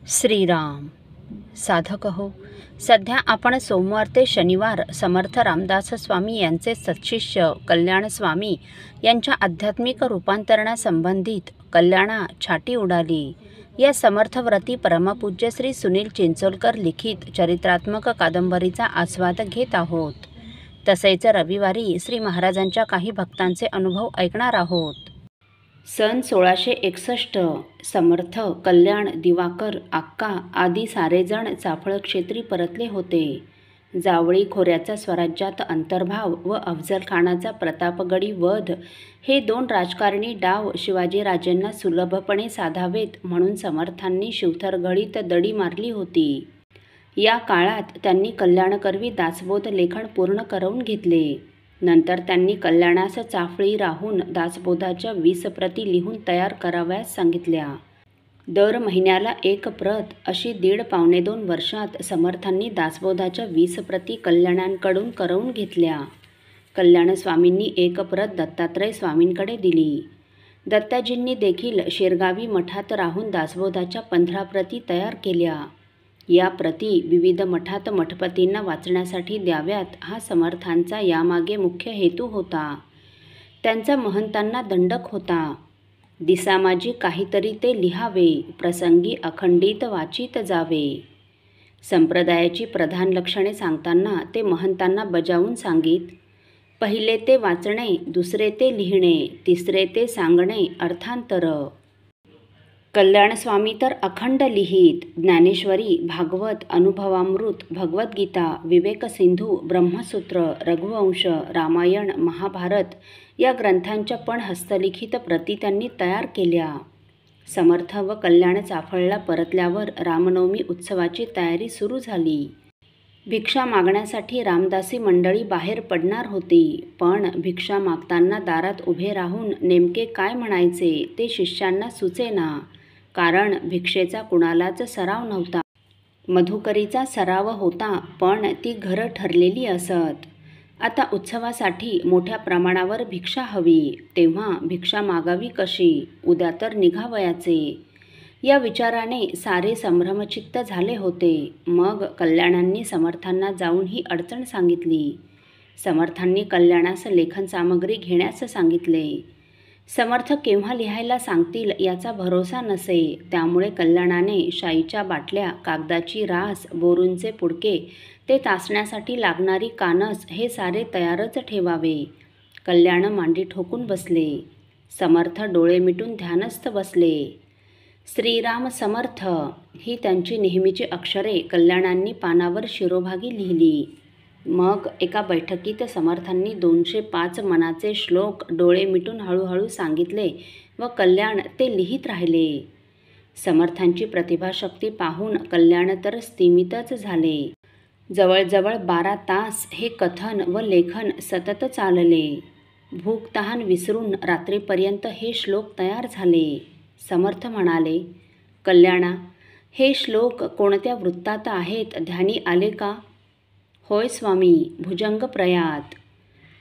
श्रीराम साधक हो. सध्या आपण सोमवार ते शनिवार समर्थ रामदास स्वामी यांचे सत्शिष्य कल्याण स्वामी यांच्या आध्यात्मिक रूपांतरणासंबंधित कल्याणा छाटी उडाली या समर्थव्रती परमपूज्य श्री सुनील चिंचोलकर लिखित चरित्रात्मक कादंबरीचा आस्वाद घेत आहोत. तसेच रविवारी श्री महाराजांच्या काही भक्तांचे अनुभव ऐकणार आहोत. सन 1661 समर्थ, कल्याण, दिवाकर, आक्का आदी सारेजण चाफळ क्षेत्री परतले होते. जावळी खोऱ्याचा स्वराज्यात अंतर्भाव व अफजलखानाचा प्रतापगडी वध हे दोन राजकारणी डाव शिवाजीराजेंना सुलभपणे साधावेत म्हणून समर्थांनी शिवथरघडीत दडी मारली होती. या काळात त्यांनी कल्याणकरवी दासबोध लेखन पूर्ण करवून घेतले. नंतर त्यांनी कल्याणास चाफळी राहून दासबोधाच्या 20 प्रती लिहून तयार कराव्यास सांगितल्या. दर महिन्याला 1 प्रत अशी 1.5-2 वर्षात समर्थांनी दासबोधाच्या 20 प्रती कल्याणांकडून करवून घेतल्या. कल्याण स्वामींनी 1 प्रत दत्तात्रय स्वामींकडे दिली. दत्ताजींनी देखील शिरगावी मठात राहून दासबोधाच्या 15 प्रती तयार केल्या. या प्रती विविध मठात मठपतींना वाचण्यासाठी द्याव्यात हा समर्थांचा यामागे मुख्य हेतू होता. त्यांचा महंतांना दंडक होता. दिसामाजी काहीतरी ते लिहावे, प्रसंगी अखंडित वाचित जावे. संप्रदायाची प्रधान लक्षणे सांगताना ते महंतांना बजावून सांगीत. पहिले ते वाचणे, दुसरे ते लिहिणे, तिसरे ते सांगणे अर्थांतर. कल्याण स्वामी तर अखंड लिहित. ज्ञानेश्वरी, भागवत, अनुभवामृत, भगवद्गीता, विवेकसिंधू, ब्रह्मसूत्र, रघुवंश, रामायण, महाभारत या ग्रंथांच्या पण हस्तलिखित प्रती त्यांनी तयार केल्या. समर्थ व कल्याण चाफळला परतल्यावर रामनवमी उत्सवाची तयारी सुरू झाली. भिक्षा मागण्यासाठी रामदासी मंडळी बाहेर पडणार होती. पण भिक्षा मागताना दारात उभे राहून नेमके काय म्हणायचे ते शिष्यांना सुचेना. कारण भिक्षेचा कुणालाच सराव नव्हता. मधुकरीचा सराव होता, पण ती घरं ठरलेली असत. आता उत्सवासाठी मोठ्या प्रमाणावर भिक्षा हवी, तेव्हा भिक्षा मागावी कशी, उद्या तर निघावयाचे या विचाराने सारे संभ्रमचित्त झाले होते. मग कल्याणांनी समर्थांना जाऊन ही अडचण सांगितली. समर्थांनी कल्याणास लेखन सामग्री घेण्यास सांगितले. समर्थ केव्हा लिहायला सांगतील याचा भरोसा नसे. त्यामुळे कल्याणाने शाईच्या बाटल्या, कागदाची रास, बोरूंचे पुडके, ते तासण्यासाठी लागणारी कानस हे सारे तयारच ठेवावे. कल्याण मांडी ठोकून बसले. समर्थ डोळे मिटून ध्यानस्थ बसले. श्रीराम समर्थ ही त्यांची नेहमीची अक्षरे कल्याणांनी पानावर शिरोभागी लिहिली. मग एका बैठकीत समर्थांनी 205 मनाचे श्लोक डोळे मिटून हळूहळू सांगितले व कल्याण ते लिहित राहिले. समर्थांची प्रतिभाशक्ती पाहून कल्याण तर स्तिमितच झाले. जवळजवळ 12 तास हे कथन व लेखन सतत चालले. भूक तहान विसरून रात्रीपर्यंत हे श्लोक तयार झाले. समर्थ म्हणाले, कल्याणा, हे श्लोक कोणत्या वृत्तात आहेत ध्यानी आले का? होय स्वामी, भुजंग प्रयात.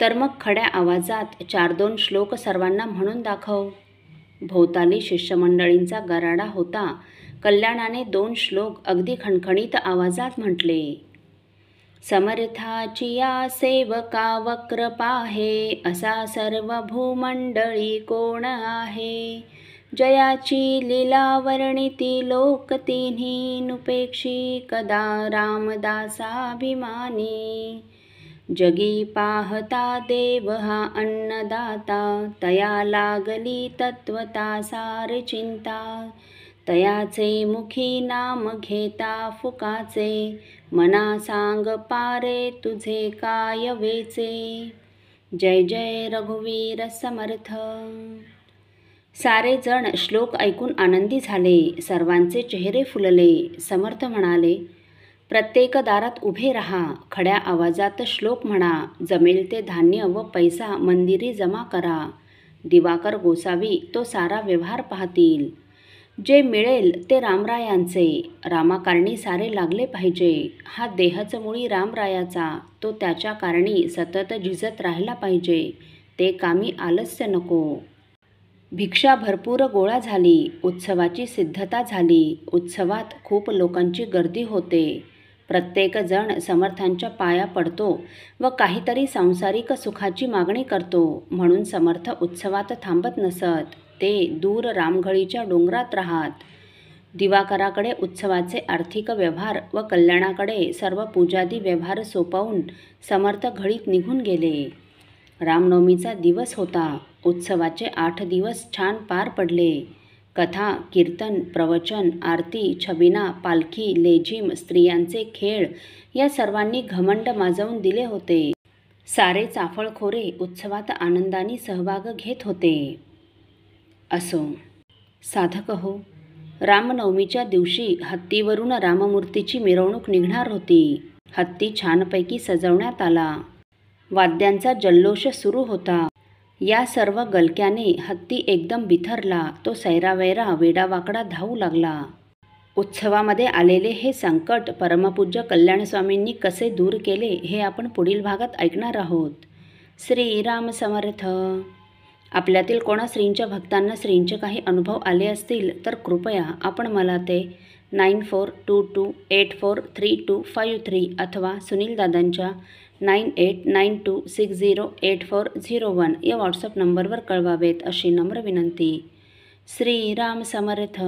तर मग खड्या आवाजात 4-2 श्लोक सर्वांना म्हणून दाखव. भोवताली शिष्यमंडळींचा गराडा होता. कल्याणाने 2 श्लोक अगदी खणखणीत आवाजात म्हटले. समर्थाची या सेवका वक्र पाहे, असा सर्व भूमंडळी कोण आहे. जयाची लीला वर्णिती लोक तिन्ही, नुपेक्षी कदा रामदासाभिमानी. जगी पाहता देव हा अन्नदाता, तया लागली तत्वता सार चिंता. तयाचे मुखी नाम घेता फुकाचे, मना सांग पारे तुझे काय वेचे. जय जय रघुवीर समर्थ. सारे जण श्लोक ऐकून आनंदी झाले. सर्वांचे चेहरे फुलले. समर्थ म्हणाले, प्रत्येक दारात उभे राहा. खड्या आवाजात श्लोक म्हणा. जमेल ते धान्य व पैसा मंदिरी जमा करा. दिवाकर गोसावी तो सारा व्यवहार पाहतील. जे मिळेल ते रामरायांचे. रामाकारणी सारे लागले पाहिजे. हा देहच मुळी रामरायाचा. तो त्याच्या कारणी सतत झिजत राहिला पाहिजे. ते कामी आलस्य नको. भिक्षा भरपूर गोळा झाली. उत्सवाची सिद्धता झाली. उत्सवात खूप लोकांची गर्दी होते. प्रत्येकजण समर्थांच्या पाया पडतो व काहीतरी सांसारिक सुखाची मागणी करतो. म्हणून समर्थ उत्सवात थांबत नसत. ते दूर रामघळीच्या डोंगरात राहत. दिवाकराकडे उत्सवाचे आर्थिक व्यवहार व कल्याणाकडे सर्व पूजादी व्यवहार सोपवून समर्थ घळीत निघून गेले. रामनवमीचा दिवस होता. उत्सवाचे 8 दिवस छान पार पडले. कथा, कीर्तन, प्रवचन, आरती, छबिना, पालखी, लेझीम, स्त्रियांचे खेळ या सर्वांनी घमंड माजवून दिले होते. सारे चाफळखोरे उत्सवात आनंदाने सहभाग घेत होते. असो, साधक हो, रामनवमीच्या दिवशी हत्तीवरून राममूर्तीची मिरवणूक निघणार होती. हत्ती छानपैकी सजवण्यात आला. वाद्यांचा जल्लोष सुरू होता. या सर्व गलक्याने हत्ती एकदम बिथरला. तो सैरावैरा वेडावाकडा धावू लागला. उत्सवामध्ये आलेले हे संकट परमपूज्य कल्याणस्वामींनी कसे दूर केले हे आपण पुढील भागात ऐकणार आहोत. श्रीराम समर्थ. आपल्यातील कोणा श्रींच्या भक्तांना श्रींचे काही अनुभव आले असतील तर कृपया आपण मला ते 9422843253 अथवा सुनील दादांच्या 9892608401 या व्हॉट्सअप नंबरवर कळवावेत अशी नम्र विनंती. श्रीराम समर्थ.